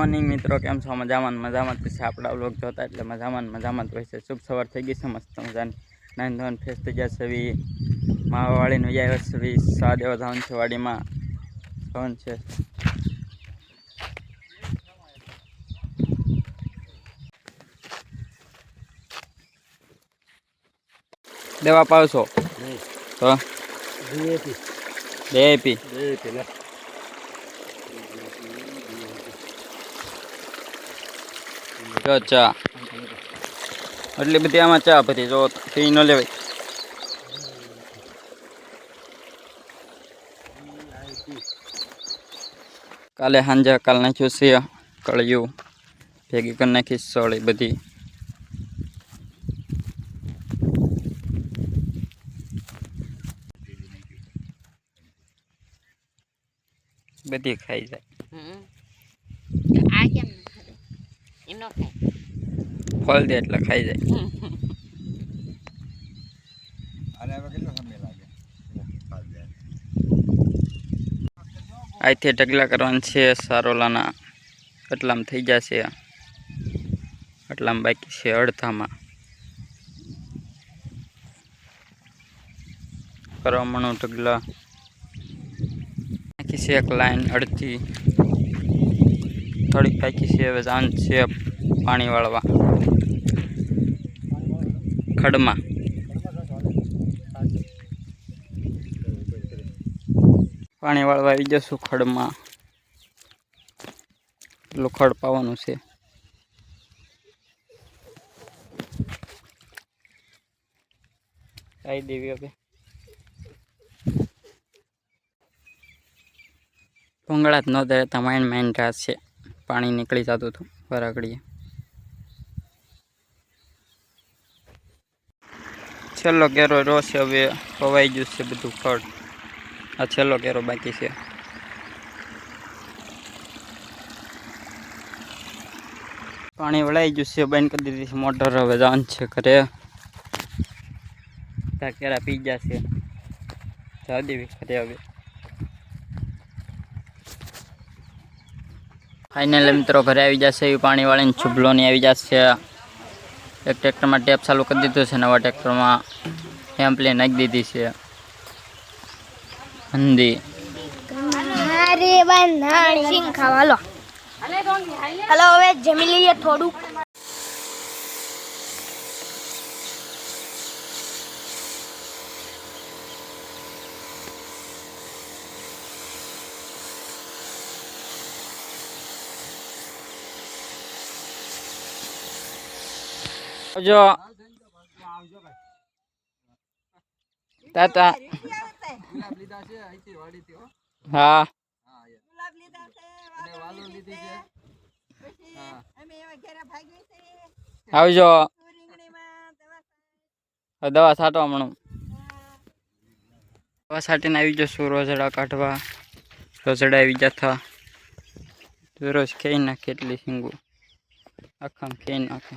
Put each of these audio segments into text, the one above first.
Morning મિત્રો, કેમ છો? મજામાં મજામાં છે આપણા વ્લોગ જોતા એટલે મજામાં હોય છે। શુભ સવાર થઈ ગઈ છે, મસ્ત મજાની નાઈન ધોન ફ્રેશ થઈ ગયા છે। માવાવાળીનું આવ્યો છે, સા દેવા જવાનું છે વાડીમાં ધોન છે। દવા પાવશો તો DAP ચા એટલી બધી આમાં ચા બધી જો પી ન લેવાય। કાલે સાંજે કાલ નાખ્યું છે કળિયું ભેગી કરી નાખી સળી બધી બધી ખાઈ જાય। આ કેમ એનો ખાય ફળ દે એટલે ખાઈ જાય। અહીંથી ઢગલા કરવાના છે સારોલાના, એટલામાં થઈ જશે, એટલામાં બાકી છે અડધામાં કરવા મણું ઢગલા બાકી છે। એક લાઈન અડધી થોડીક બાકી છે। હવે જાન છે પાણી વાળવા ખડમાં। પાણી વાળવા આવી જશું ખડમાં, પેલું ખડ પાવાનું છે। કઈ દેવી હવે ભૂંગળા જ ન દેતા માઇન્ડ રાત છે, પાણી નીકળી જતું હતું વરાગડીએ। છેલ્લો કેરો રોશે, હવે પવાઈ ગયું છે બધું ખડ, આ છેલ્લો કેરો બાકી છે। પાણી વળાઈ ગયું છે, બંધ કરી દીધી છે મોટર, હવે જાન છે ઘરે, કેરા પી ગયા છે, જા દેવી ઘરે હવે। ફાઇનલ મિત્રો ઘરે આવી જશે, પાણી વાળીને છુબલોની આવી જશે। એક ટ્રેક્ટરમાં ટેપ ચાલુ કરી દીધું છે, નવા ટ્રેક્ટરમાં એમ્પલી નાખી દીધી છે હંદી। હલો હવે જમી લઈએ થોડું। જો તાતા હા આવજો, દવા છાંટવા મણું દવા છાંટીને આવી જશું રોજડા કાઢવા। રોજડા આવી જતા રોજ ખાઈ નાખે એટલી સિંગું આખામ ખાઈ નાખે।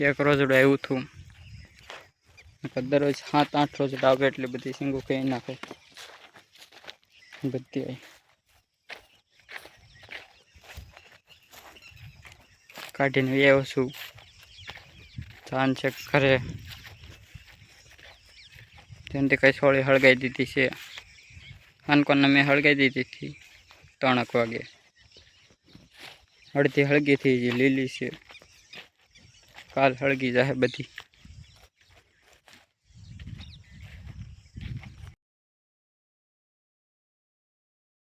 એક રોજડું આવ્યું હતું, દરરોજ 7-8 રોજડા આવે એટલે બધી સિંગું ખાઈ નાખે બધી। કાઢીને આવ્યો છું, જાન છે ઘરે, તેનાથી કઈ સોળી હળગાઈ દીધી છે। હાનકોને મેં હળગાઈ દીધી હતી 3 વાગે, અડધી હળગી થઈ લીલી છે, કાલ હળગી જાય બધી।